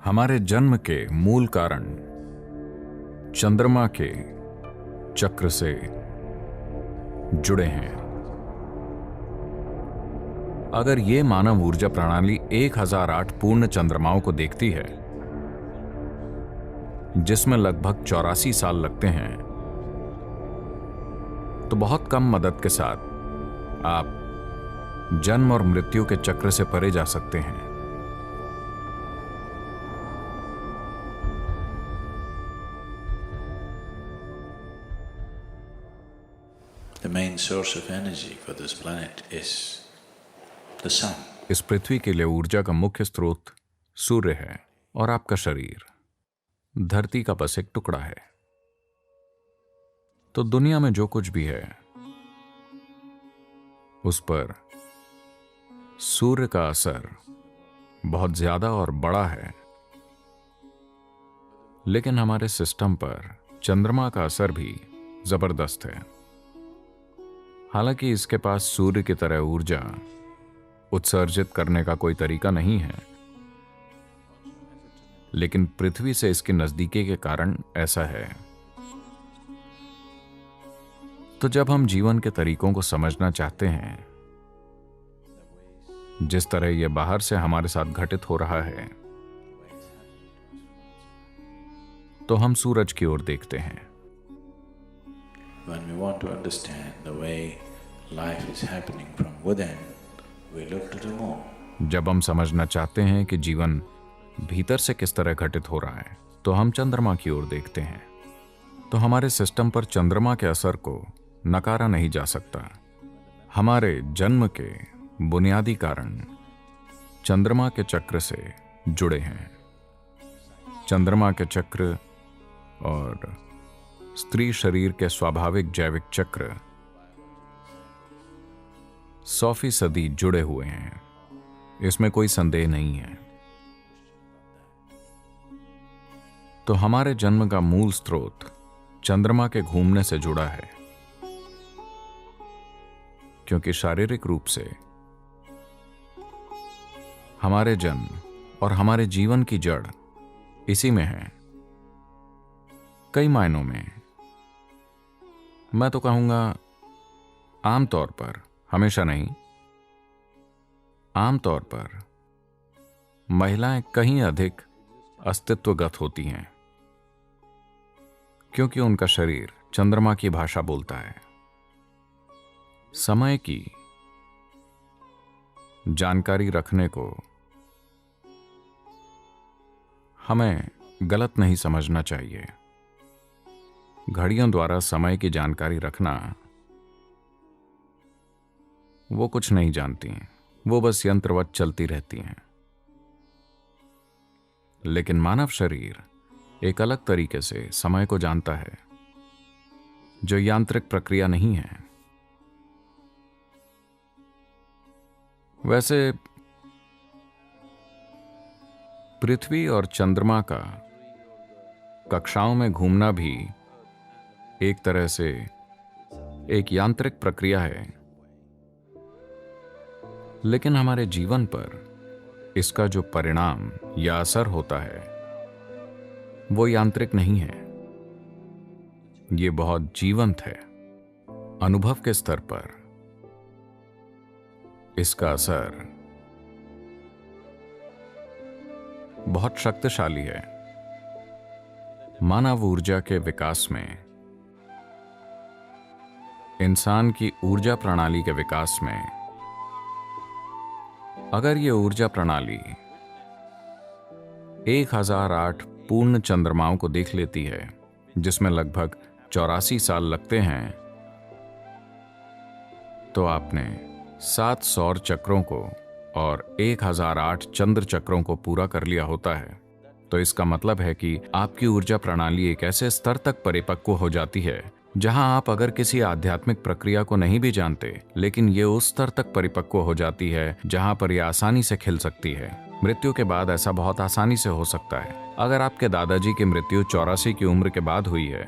हमारे जन्म के मूल कारण चंद्रमा के चक्र से जुड़े हैं। अगर ये मानव ऊर्जा प्रणाली 1008 पूर्ण चंद्रमाओं को देखती है, जिसमें लगभग 84 साल लगते हैं, तो बहुत कम मदद के साथ आप जन्म और मृत्यु के चक्र से परे जा सकते हैं। The main source of energy for this planet is the sun. इस पृथ्वी के लिए ऊर्जा का मुख्य स्रोत सूर्य है और आपका शरीर धरती का बस एक टुकड़ा है। तो दुनिया में जो कुछ भी है उस पर सूर्य का असर बहुत ज्यादा और बड़ा है, लेकिन हमारे सिस्टम पर चंद्रमा का असर भी जबरदस्त है। हालांकि इसके पास सूर्य की तरह ऊर्जा उत्सर्जित करने का कोई तरीका नहीं है, लेकिन पृथ्वी से इसकी नजदीकी के कारण ऐसा है। तो जब हम जीवन के तरीकों को समझना चाहते हैं, जिस तरह यह बाहर से हमारे साथ घटित हो रहा है, तो हम सूरज की ओर देखते हैं। When we want to understand the way life is happening from within, we look to the moon. जब हम समझना चाहते हैं कि जीवन भीतर से किस तरह घटित हो रहा है, तो हम चंद्रमा की ओर देखते हैं। तो हमारे सिस्टम पर चंद्रमा के असर को नकारा नहीं जा सकता। हमारे जन्म के बुनियादी कारण चंद्रमा के चक्र से जुड़े हैं। चंद्रमा के चक्र और स्त्री शरीर के स्वाभाविक जैविक चक्र 100% जुड़े हुए हैं, इसमें कोई संदेह नहीं है। तो हमारे जन्म का मूल स्रोत चंद्रमा के घूमने से जुड़ा है, क्योंकि शारीरिक रूप से हमारे जन्म और हमारे जीवन की जड़ इसी में है। कई मायनों में, मैं तो कहूंगा आमतौर पर, हमेशा नहीं, आमतौर पर महिलाएं कहीं अधिक अस्तित्वगत होती हैं, क्योंकि उनका शरीर चंद्रमा की भाषा बोलता है। समय की जानकारी रखने को हमें गलत नहीं समझना चाहिए। घड़ियों द्वारा समय की जानकारी रखना, वो कुछ नहीं जानती हैं, वो बस यंत्रवत चलती रहती हैं। लेकिन मानव शरीर एक अलग तरीके से समय को जानता है, जो यांत्रिक प्रक्रिया नहीं है। वैसे पृथ्वी और चंद्रमा का कक्षाओं में घूमना भी एक तरह से एक यांत्रिक प्रक्रिया है, लेकिन हमारे जीवन पर इसका जो परिणाम या असर होता है वो यांत्रिक नहीं है। ये बहुत जीवंत है। अनुभव के स्तर पर इसका असर बहुत शक्तिशाली है। मानव ऊर्जा के विकास में, इंसान की ऊर्जा प्रणाली के विकास में, अगर ये ऊर्जा प्रणाली 1008 पूर्ण चंद्रमाओं को देख लेती है, जिसमें लगभग 84 साल लगते हैं, तो आपने 7 सौर चक्रों को और 1008 चंद्र चक्रों को पूरा कर लिया होता है। तो इसका मतलब है कि आपकी ऊर्जा प्रणाली एक ऐसे स्तर तक परिपक्व हो जाती है जहां आप अगर किसी आध्यात्मिक प्रक्रिया को नहीं भी जानते, लेकिन ये उस स्तर तक परिपक्व हो जाती है जहां पर यह आसानी से खिल सकती है। मृत्यु के बाद ऐसा बहुत आसानी से हो सकता है। अगर आपके दादाजी की मृत्यु 84 की उम्र के बाद हुई है,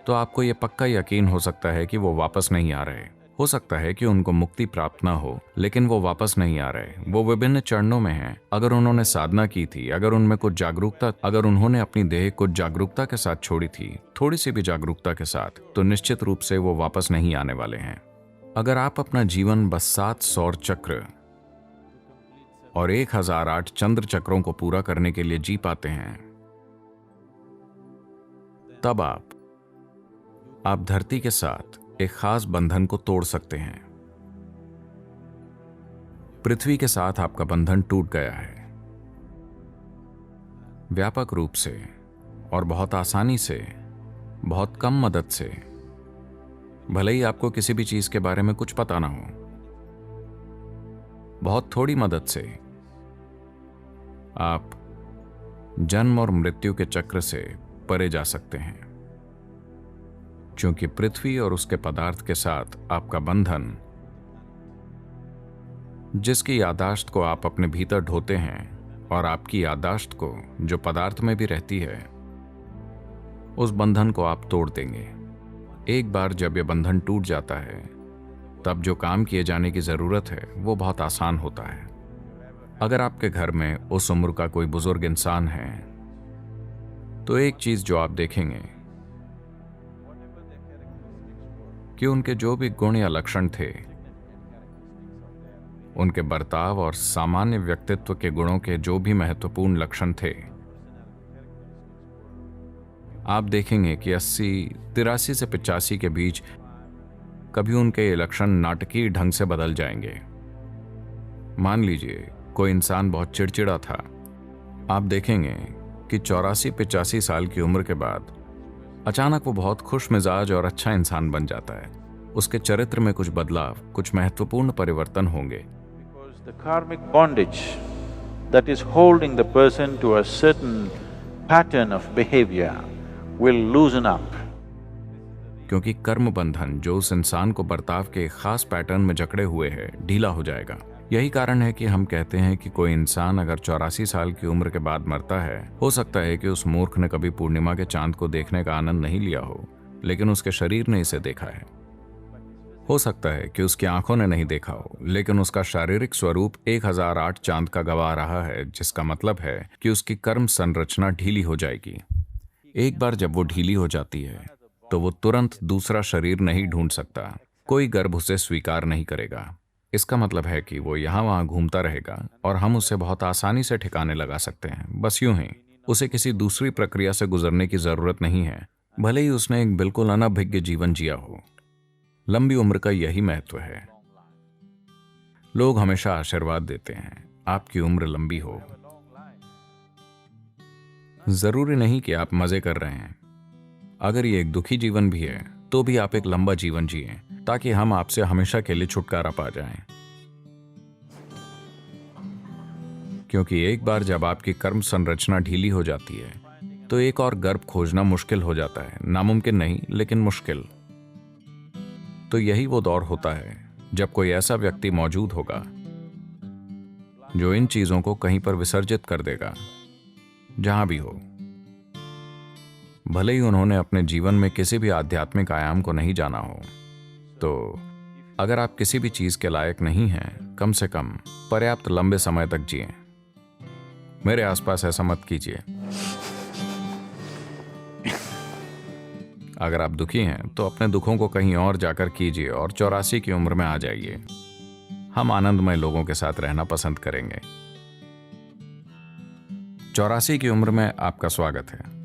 तो आपको यह पक्का यकीन हो सकता है कि वो वापस नहीं आ रहे। हो सकता है कि उनको मुक्ति प्राप्त ना हो, लेकिन वो वापस नहीं आ रहे। वो विभिन्न चरणों में हैं। अगर उन्होंने साधना की थी, अगर उनमें कुछ जागरूकता, अगर उन्होंने अपनी देह कुछ जागरूकता के साथ छोड़ी थी, थोड़ी सी भी जागरूकता के साथ, तो निश्चित रूप से वो वापस नहीं आने वाले हैं। अगर आप अपना जीवन बस 7 सौर चक्र और 1008 चंद्र चक्रों को पूरा करने के लिए जी पाते हैं, तब आप धरती के साथ एक खास बंधन को तोड़ सकते हैं। पृथ्वी के साथ आपका बंधन टूट गया है। व्यापक रूप से और बहुत आसानी से, बहुत कम मदद से, भले ही आपको किसी भी चीज के बारे में कुछ पता ना हो, बहुत थोड़ी मदद से आप जन्म और मृत्यु के चक्र से परे जा सकते हैं। क्योंकि पृथ्वी और उसके पदार्थ के साथ आपका बंधन, जिसकी यादाश्त को आप अपने भीतर ढोते हैं और आपकी यादाश्त को जो पदार्थ में भी रहती है, उस बंधन को आप तोड़ देंगे। एक बार जब यह बंधन टूट जाता है, तब जो काम किए जाने की जरूरत है वो बहुत आसान होता है। अगर आपके घर में उस उम्र का कोई बुजुर्ग इंसान है, तो एक चीज जो आप देखेंगे कि उनके जो भी गुण या लक्षण थे, उनके बर्ताव और सामान्य व्यक्तित्व के गुणों के जो भी महत्वपूर्ण लक्षण थे, आप देखेंगे कि 83 से 85 के बीच कभी उनके ये लक्षण नाटकीय ढंग से बदल जाएंगे। मान लीजिए कोई इंसान बहुत चिड़चिड़ा था, आप देखेंगे कि 84-85 साल की उम्र के बाद अचानक वो बहुत खुश मिजाज और अच्छा इंसान बन जाता है। उसके चरित्र में कुछ बदलाव, कुछ महत्वपूर्ण परिवर्तन होंगे। Because the karmic bondage that is holding the person to a certain pattern of behavior will loosen up. क्योंकि कर्म बंधन जो उस इंसान को बर्ताव के एक खास पैटर्न में जकड़े हुए है, ढीला हो जाएगा। यही कारण है कि हम कहते हैं कि कोई इंसान अगर 84 साल की उम्र के बाद मरता है, हो सकता है कि उस मूर्ख ने कभी पूर्णिमा के चांद को देखने का आनंद नहीं लिया हो, लेकिन उसके शरीर ने इसे देखा है। हो सकता है कि उसकी आंखों ने नहीं देखा हो, लेकिन उसका शारीरिक स्वरूप 1008 चांद का गवाह रहा है, जिसका मतलब है कि उसकी कर्म संरचना ढीली हो जाएगी। एक बार जब वो ढीली हो जाती है, तो वो तुरंत दूसरा शरीर नहीं ढूंढ सकता। कोई गर्भ उसे स्वीकार नहीं करेगा। इसका मतलब है कि वो यहाँ वहाँ घूमता रहेगा और हम उसे बहुत आसानी से ठिकाने लगा सकते हैं। बस यूं ही उसे किसी दूसरी प्रक्रिया से गुजरने की जरूरत नहीं है, भले ही उसने एक बिल्कुल अनभिज्ञ जीवन जिया हो। लंबी उम्र का यही महत्व है। लोग हमेशा आशीर्वाद देते हैं, आपकी उम्र लंबी हो। जरूरी नहीं कि आप मजे कर रहे हैं। अगर ये एक दुखी जीवन भी है, तो भी आप एक लंबा जीवन जिए, ताकि हम आपसे हमेशा के लिए छुटकारा पा जाएं। क्योंकि एक बार जब आपकी कर्म संरचना ढीली हो जाती है, तो एक और गर्भ खोजना मुश्किल हो जाता है। नामुमकिन नहीं, लेकिन मुश्किल। तो यही वो दौर होता है जब कोई ऐसा व्यक्ति मौजूद होगा जो इन चीजों को कहीं पर विसर्जित कर देगा, जहां भी हो। भले ही उन्होंने अपने जीवन में किसी भी आध्यात्मिक आयाम को नहीं जाना हो। तो अगर आप किसी भी चीज के लायक नहीं हैं, कम से कम पर्याप्त लंबे समय तक जिएं। मेरे आसपास ऐसा मत कीजिए। अगर आप दुखी हैं, तो अपने दुखों को कहीं और जाकर कीजिए और 84 की उम्र में आ जाइए। हम आनंदमय लोगों के साथ रहना पसंद करेंगे। 84 की उम्र में आपका स्वागत है।